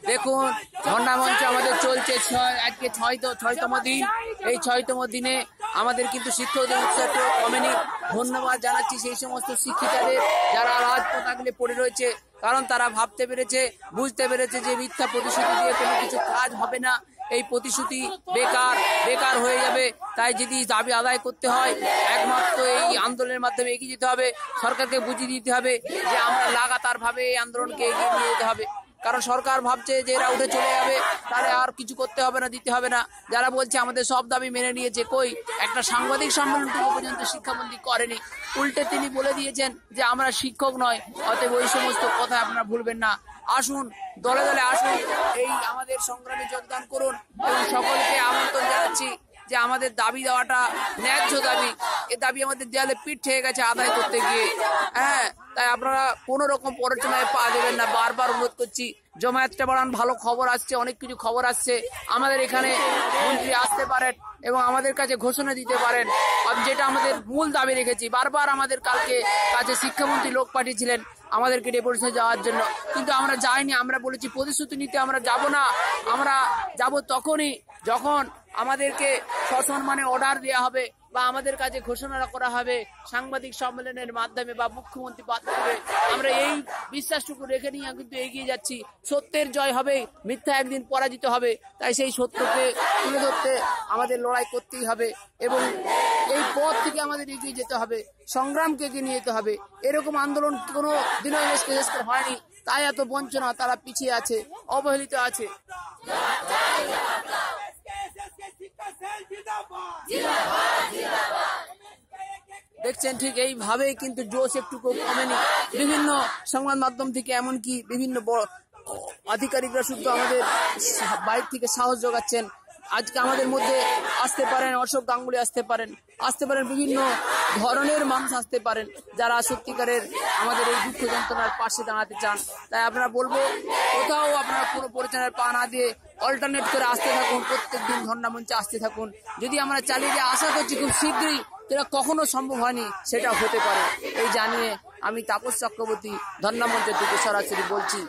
দেখুন ধর্ণা মঞ্চ আমাদের চলছে আজকে ছয়তম দিন। এই 6তম দিনে আমাদের কিন্তু শিক্ষকদের উৎসাহ কমেনি। ধন্যবাদ জানাচ্ছি সেই সমস্ত শিক্ষিকাদের যারা রাজপথ আগলে পড়ে রয়েছে, কারণ তারা ভাবতে পেরেছে, বুঝতে পেরেছে যে মিথ্যা প্রতিশ্রুতি দিয়ে কোনো কিছু কাজ হবে না, এই প্রতিশ্রুতি বেকার হয়ে যাবে। তাই যদি দাবি আদায় করতে হয় একমাত্র এই আন্দোলনের মাধ্যমে এগিয়ে যেতে হবে। সরকারকে বুঝিয়ে দিতে হবে যে আমরা লাগাতার ভাবে এই আন্দোলনকে এগিয়ে নিয়ে যেতে হবে, কারণ সরকার ভাবছে যে এরা উঠে চলে যাবে, তাহলে আর কিছু করতে হবে না, দিতে হবে না। যারা বলছে আমাদের সব দাবি মেনে নিয়েছে, কই একটা সাংবাদিক সম্মেলনটুকু পর্যন্ত শিক্ষামন্ত্রী করেনি। উল্টে তিনি বলে দিয়েছেন যে আমরা শিক্ষক নয়। অতএব ওই সমস্ত কথা আপনারা ভুলবেন না। আসুন, দলে দলে আসুন, এই আমাদের সংগ্রামে যোগদান করুন এবং সকলকে আমন্ত্রণ জানাচ্ছি যে আমাদের দাবি দেওয়াটা ন্যায্য দাবি। এই দাবি আমাদের দেয়ালে পিঠ ঠেকে গেছে আদায় করতে গিয়ে। তাই আপনারা কোন রকম প্ররোচনায় পা দেবেন না, বারবার অনুরোধ করছি। জমায়েতটা বাড়ান, ভালো খবর আসছে, অনেক কিছু খবর আসছে। আমাদের এখানে মন্ত্রী আসতে পারেন এবং আমাদের কাছে ঘোষণা দিতে পারেন, যেটা আমাদের মূল দাবি রেখেছি। বারবার আমাদের কাছে শিক্ষামন্ত্রী লোক পাঠিয়েছিলেন আমাদেরকে ডেপুটেশনে যাওয়ার জন্য, কিন্তু আমরা যাইনি। আমরা বলেছি প্রতিশ্রুতি নিতে আমরা যাব না, আমরা যাব তখনই যখন আমাদেরকে সসম্মানে অর্ডার দেওয়া হবে বা আমাদের কাছে ঘোষণা করা হবে সাংবাদিক সম্মেলনের মাধ্যমে বা মুখ্যমন্ত্রী বাধ্য হবে। আমরা এই বিশ্বাসটুকু রেখে নিয়ে কিন্তু এগিয়ে যাচ্ছি। সত্যের জয় হবে, মিথ্যা একদিন পরাজিত হবে। তাই সেই সত্যকে তুলে ধরতে আমাদের লড়াই করতেই হবে এবং এই পথ থেকে আমাদের এগিয়ে যেতে হবে, সংগ্রামকে এগিয়ে নিয়ে যেতে হবে। এরকম আন্দোলন কোনো দিনও হয়নি, তাই এত বঞ্চনা, তারা পিছিয়ে আছে, অবহেলিত আছে। দেখছেন ঠিক এইভাবেই কিন্তু জোশ একটু কমেনি। বিভিন্ন সংবাদ মাধ্যম থেকে এমনকি বিভিন্ন আধিকারিকরা শুধু আমাদের বাইরে থেকে সাহস যোগাচ্ছেন। আজকে আমাদের মধ্যে আসতে পারেন অশোক গাঙ্গুলি, আসতে পারেন বিভিন্ন ধরনের মানুষ আসতে পারেন যারা সত্যিকারের আমাদের এই দুঃখ যন্ত্রণার পাশে দাঁড়াতে চান। তাই আপনারা বলবো, কোথাও আপনারা কোনো পরিচালনার পা না দিয়ে অল্টারনেট করে আসতে থাকুন, প্রত্যেক দিন ধর্ণা মঞ্চে আসতে থাকুন। যদি আমরা চালিয়ে যে আশা করছি খুব শীঘ্রই, যেটা কখনো সম্ভব হয়নি সেটা হতে পারে, এই জানিয়ে আমি তাপস চক্রবর্তী ধর্ণা মঞ্চের দিকে সরাসরি বলছি।